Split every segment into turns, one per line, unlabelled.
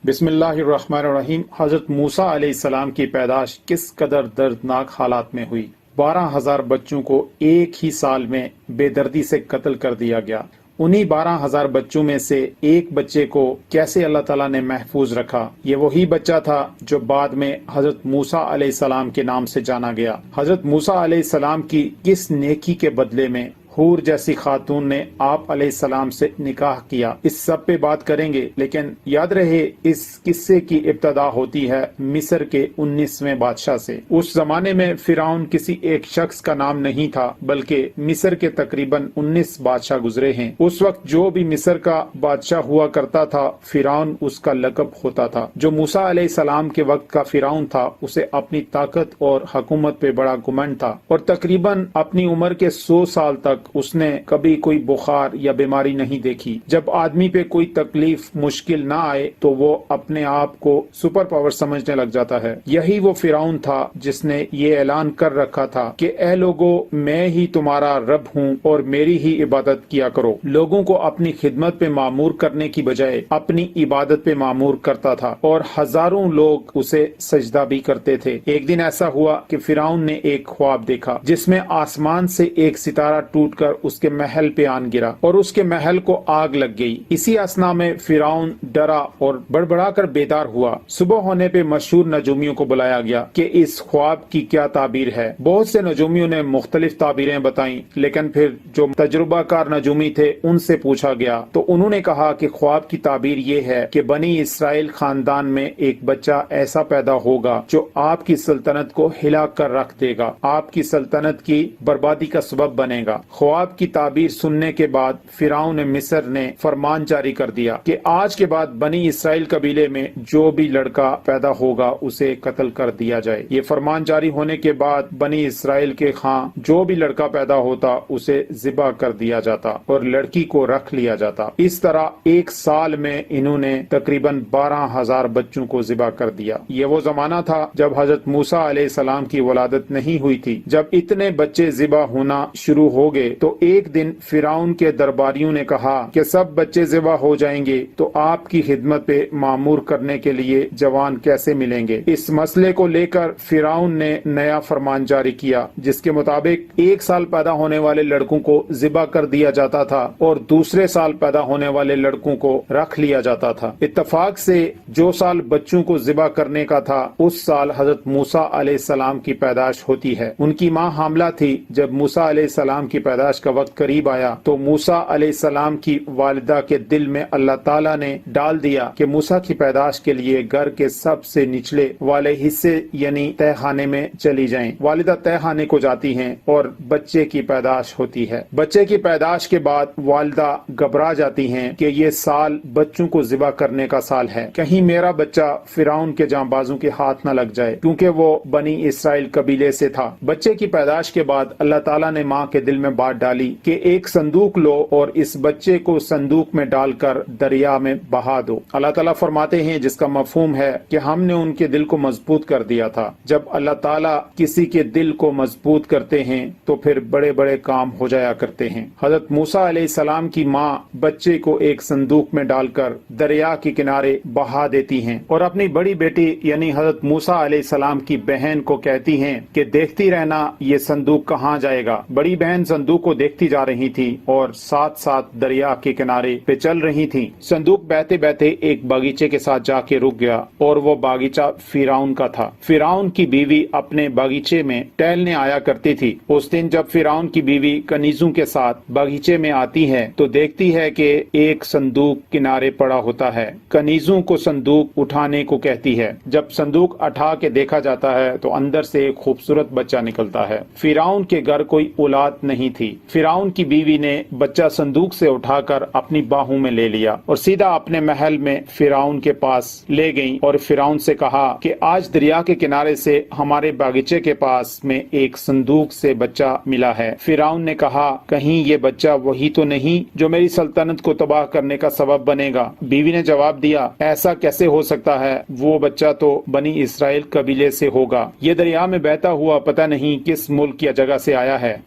بسم اللہ الرحمن الرحیم۔ حضرت موسیٰ علیہ السلام کی پیدائش کس قدر دردناک حالات میں ہوئی۔ 12,000 بچوں کو ایک ہی سال میں بے دردی سے قتل کر دیا گیا۔ انہی 12,000 بچوں میں سے ایک بچے کو کیسے اللہ تعالیٰ نے محفوظ رکھا؟ یہ وہی بچہ تھا جو بعد میں حضرت موسیٰ علیہ السلام کے نام سے جانا گیا۔ حضرت موسیٰ علیہ السلام کی کس نیکی کے بدلے میں حور جیسی خاتون نے آپ علیہ السلام سے نکاح کیا، اس سب پہ بات کریں گے۔ لیکن یاد رہے اس قصے کی ابتدا ہوتی ہے مصر کے 19ویں بادشاہ سے۔ اس زمانے میں فرعون کسی ایک شخص کا نام نہیں تھا، بلکہ مصر کے تقریباً 19 بادشاہ گزرے ہیں۔ اس وقت جو بھی مصر کا بادشاہ ہوا کرتا تھا فرعون اس کا لقب ہوتا تھا۔ جو موسیٰ علیہ السلام کے وقت کا فرعون تھا اسے اپنی طاقت اور حکومت پہ بڑا گھمنڈ تھا، اور تقریباً اپنی عمر کے 100 سال تک اس نے کبھی کوئی بخار یا بیماری نہیں دیکھی۔ جب آدمی پہ کوئی تکلیف مشکل نہ آئے تو وہ اپنے آپ کو سپر پاور سمجھنے لگ جاتا ہے۔ یہی وہ فرعون تھا جس نے یہ اعلان کر رکھا تھا کہ اے لوگو، میں ہی تمہارا رب ہوں اور میری ہی عبادت کیا کرو۔ لوگوں کو اپنی خدمت پہ معمور کرنے کی بجائے اپنی عبادت پہ معمور کرتا تھا، اور ہزاروں لوگ اسے سجدہ بھی کرتے تھے۔ ایک دن ایسا ہوا کہ فرعون نے ایک خواب دیکھا جس میں آسمان سے ایک ستارہ ٹوٹ کر اس کے محل پہ آن گرا اور اس کے محل کو آگ لگ گئی۔ اسی اثنا میں فرعون ڈرا اور بڑبڑا کر بیدار ہوا۔ صبح ہونے پہ مشہور نجومیوں کو بلایا گیا کہ اس خواب کی کیا تعبیر ہے۔ بہت سے نجومیوں نے مختلف تعبیریں بتائیں، لیکن پھر جو تجربہ کار نجومی تھے ان سے پوچھا گیا تو انہوں نے کہا کہ خواب کی تعبیر یہ ہے کہ بنی اسرائیل خاندان میں ایک بچہ ایسا پیدا ہوگا جو آپ کی سلطنت کو ہلا کر رکھ دے گا، آپ کی سلطنت کی بربادی کا سبب بنے گا۔ خواب کی تعبیر سننے کے بعد فرعون مصر نے فرمان جاری کر دیا کہ آج کے بعد بنی اسرائیل قبیلے میں جو بھی لڑکا پیدا ہوگا اسے قتل کر دیا جائے۔ یہ فرمان جاری ہونے کے بعد بنی اسرائیل کے خاں جو بھی لڑکا پیدا ہوتا اسے ذبح کر دیا جاتا اور لڑکی کو رکھ لیا جاتا۔ اس طرح ایک سال میں انہوں نے تقریباً 12,000 بچوں کو ذبح کر دیا۔ یہ وہ زمانہ تھا جب حضرت موسیٰ علیہ السلام کی ولادت نہیں ہوئی تھی۔ جب اتنے بچے ذبح ہونا شروع ہو گئے تو ایک دن فرعون کے درباریوں نے کہا کہ سب بچے ذبح ہو جائیں گے تو آپ کی خدمت پہ معمور کرنے کے لیے جوان کیسے ملیں گے؟ اس مسئلے کو لے کر فرعون نے نیا فرمان جاری کیا جس کے مطابق ایک سال پیدا ہونے والے لڑکوں کو ذبح کر دیا جاتا تھا اور دوسرے سال پیدا ہونے والے لڑکوں کو رکھ لیا جاتا تھا۔ اتفاق سے جو سال بچوں کو ذبح کرنے کا تھا اس سال حضرت موسیٰ علیہ السلام کی پیدائش ہوتی ہے۔ ان کی ماں حاملہ تھی۔ جب موسیٰ علیہ السلام کی پیدائش کا وقت قریب آیا تو موسیٰ علیہ السلام کی والدہ کے دل میں اللہ تعالیٰ نے ڈال دیا کہ موسیٰ کی پیدائش کے لیے گھر کے سب سے نچلے والے حصے یعنی تہہ خانے میں چلی جائیں۔ والدہ تہہ خانے کو جاتی ہیں اور بچے کی پیدائش ہوتی ہے۔ بچے کی پیدائش کے بعد والدہ گھبرا جاتی ہیں کہ یہ سال بچوں کو ذبح کرنے کا سال ہے، کہیں میرا بچہ فرعون کے جانبازوں کے ہاتھ نہ لگ جائے، کیونکہ وہ بنی اسرائیل قبیلے سے تھا۔ بچے کی پیدائش کے بعد اللہ تعالیٰ نے ماں کے دل میں بات ڈالی کہ ایک صندوق لو اور اس بچے کو صندوق میں ڈال کر دریا میں بہا دو۔ اللہ تعالیٰ فرماتے ہیں جس کا مفہوم ہے کہ ہم نے ان کے دل کو مضبوط کر دیا تھا۔ جب اللہ تعالیٰ کسی کے دل کو مضبوط کرتے ہیں تو پھر بڑے بڑے کام ہو جایا کرتے ہیں۔ حضرت موسیٰ علیہ السلام کی ماں بچے کو ایک صندوق میں ڈال کر دریا کے کنارے بہا دیتی ہیں اور اپنی بڑی بیٹی یعنی حضرت موسیٰ علیہ السلام کی بہن کو کہتی ہیں کہ دیکھتی رہنا یہ صندوق کہاں جائے گا۔ بڑی بہن صندوق کو دیکھتی جا رہی تھی اور ساتھ ساتھ دریا کے کنارے پہ چل رہی تھی۔ صندوق بہتے بہتے ایک باغیچے کے ساتھ جا کے رک گیا اور وہ باغیچہ فرعون کا تھا۔ فرعون کی بیوی اپنے باغیچے میں ٹہلنے آیا کرتی تھی۔ اس دن جب فرعون کی بیوی کنیزوں کے ساتھ باغیچے میں آتی ہے تو دیکھتی ہے کہ ایک صندوق کنارے پڑا ہوتا ہے۔ کنیزوں کو صندوق اٹھانے کو کہتی ہے۔ جب صندوق اٹھا کے دیکھا جاتا ہے تو اندر سے ایک خوبصورت بچہ نکلتا ہے۔ فرعون کے گھر کوئی اولاد نہیں تھی۔ فرعون کی بیوی نے بچہ صندوق سے اٹھا کر اپنی باہوں میں لے لیا اور سیدھا اپنے محل میں فرعون کے پاس لے گئیں اور فرعون سے کہا کہ آج دریا کے کنارے سے ہمارے باغیچے کے پاس میں ایک صندوق سے بچہ ملا ہے۔ فرعون نے کہا کہیں یہ بچہ وہی تو نہیں جو میری سلطنت کو تباہ کرنے کا سبب بنے گا؟ بیوی نے جواب دیا ایسا کیسے ہو سکتا ہے، وہ بچہ تو بنی اسرائیل قبیلے سے ہوگا، یہ دریا میں بہتا ہوا پتہ نہیں کس ملک یا جگہ سے آیا ہے۔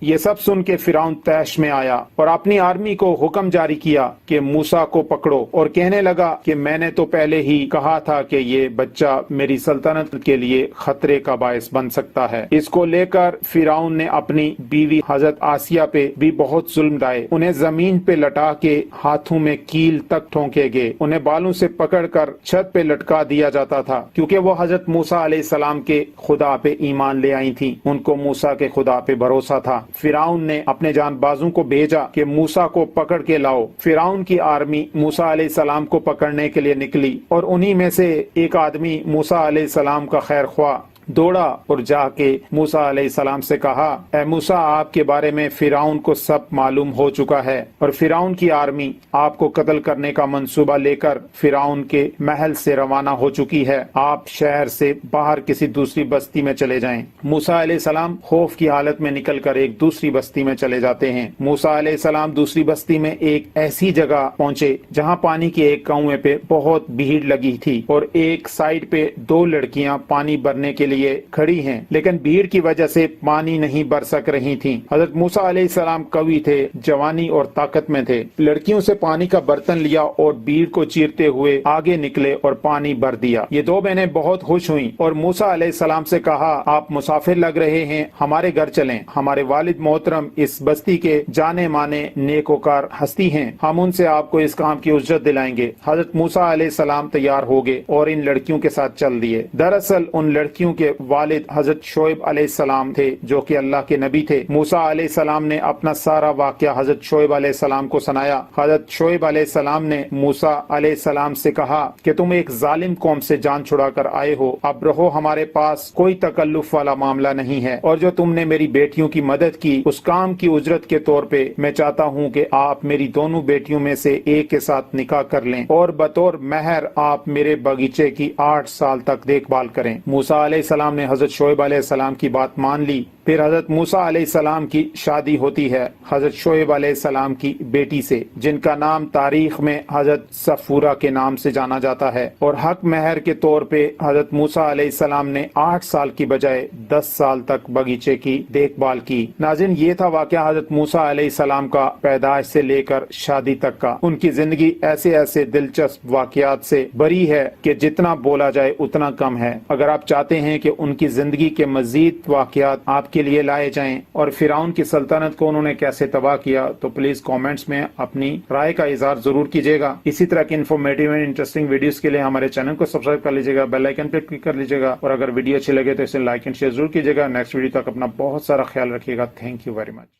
یہ سب سن کے فرعون طیش میں آیا اور اپنی آرمی کو حکم جاری کیا کہ موسیٰ کو پکڑو، اور کہنے لگا کہ میں نے تو پہلے ہی کہا تھا کہ یہ بچہ میری سلطنت کے لیے خطرے کا باعث بن سکتا ہے۔ اس کو لے کر فرعون نے اپنی بیوی حضرت آسیہ پہ بھی بہت ظلم ڈھائے۔ انہیں زمین پہ لٹا کے ہاتھوں میں کیل تک ٹھونکے گئے، انہیں بالوں سے پکڑ کر چھت پہ لٹکا دیا جاتا تھا، کیونکہ وہ حضرت موسیٰ علیہ السلام کے خدا پہ ایمان لے آئی تھیں۔ ان کو موسیٰ کے خدا پہ بھروسہ تھا۔ فرعون نے اپنے جان بازوں کو بھیجا کہ موسیٰ کو پکڑ کے لاؤ۔ فرعون کی آرمی موسیٰ علیہ السلام کو پکڑنے کے لیے نکلی، اور انہی میں سے ایک آدمی موسیٰ علیہ السلام کا خیر خواہ دوڑا اور جا کے موسیٰ علیہ السلام سے کہا، اے موسیٰ، آپ کے بارے میں فرعون کو سب معلوم ہو چکا ہے، اور فرعون کی آرمی آپ کو قتل کرنے کا منصوبہ لے کر فرعون کے محل سے روانہ ہو چکی ہے۔ آپ شہر سے باہر کسی دوسری بستی میں چلے جائیں۔ موسیٰ علیہ السلام خوف کی حالت میں نکل کر ایک دوسری بستی میں چلے جاتے ہیں۔ موسیٰ علیہ السلام دوسری بستی میں ایک ایسی جگہ پہنچے جہاں پانی کے ایک کنویں پہ بہت بھیڑ لگی تھی، اور ایک سائیڈ پہ دو لڑکیاں پانی بھرنے کے لیے کھڑی ہیں، لیکن بھیڑ کی وجہ سے پانی نہیں بھر سک رہی تھیں۔ حضرت موسیٰ علیہ السلام قوی تھے، جوانی اور طاقت میں تھے۔ لڑکیوں سے پانی کا برتن لیا اور بھیڑ کو چیرتے ہوئے آگے نکلے اور پانی بھر دیا۔ یہ دو بہنیں بہت خوش ہوئیں اور موسیٰ علیہ السلام سے کہا، آپ مسافر لگ رہے ہیں، ہمارے گھر چلیں۔ ہمارے والد محترم اس بستی کے جانے مانے نیکوکار ہستی ہیں، ہم ان سے آپ کو اس کام کی اجرت دلائیں گے۔ حضرت موسیٰ علیہ السلام تیار ہو گئے اور ان لڑکیوں کے ساتھ چل دیے۔ دراصل ان لڑکیوں کے والد حضرت شعیب علیہ السلام تھے، جو کہ اللہ کے نبی تھے۔ موسیٰ علیہ السلام نے اپنا سارا واقعہ حضرت شعیب علیہ السلام کو سنایا۔ حضرت شعیب علیہ السلام نے موسیٰ علیہ السلام سے کہا کہ تم ایک ظالم قوم سے جان چھڑا کر آئے ہو، اب رہو، ہمارے پاس کوئی تکلف والا معاملہ نہیں ہے، اور جو تم نے میری بیٹیوں کی مدد کی اس کام کی اجرت کے طور پہ میں چاہتا ہوں کہ آپ میری دونوں بیٹیوں میں سے ایک کے ساتھ نکاح کر لیں، اور بطور مہر آپ میرے باغیچے کی 8 سال تک دیکھ بھال کریں۔ موسیٰ علیہ السلام نے حضرت شعیب علیہ السلام کی بات مان لی۔ پھر حضرت موسیٰ علیہ السلام کی شادی ہوتی ہے حضرت شعیب علیہ السلام کی بیٹی سے، جن کا نام تاریخ میں حضرت صفورہ کے نام سے جانا جاتا ہے، اور حق مہر کے طور پہ حضرت موسیٰ علیہ السلام نے 8 سال کی بجائے 10 سال تک باغیچے کی دیکھ بھال کی۔ ناظرین، یہ تھا واقعہ حضرت موسیٰ علیہ السلام کا پیدائش سے لے کر شادی تک کا۔ ان کی زندگی ایسے ایسے دلچسپ واقعات سے بری ہے کہ جتنا بولا جائے اتنا کم ہے۔ اگر آپ چاہتے ہیں کہ ان کی زندگی کے مزید واقعات آپ کے لیے لائے جائیں اور فرعون کی سلطنت کو انہوں نے کیسے تباہ کیا، تو پلیز کامنٹس میں اپنی رائے کا اظہار ضرور کیجیے گا۔ اسی طرح کی انفارمیٹیو اینڈ انٹرسٹنگ ویڈیوز کے لیے ہمارے چینل کو سبسکرائب کر لیجیے گا، بیل آئیکن پہ کلک کر لیجیے گا، اور اگر ویڈیو اچھی لگے تو اسے لائک اینڈ شیئر ضرور کیجیے گا۔ نیکسٹ ویڈیو تک اپنا بہت سارا خیال رکھیے گا۔ Thank you very much.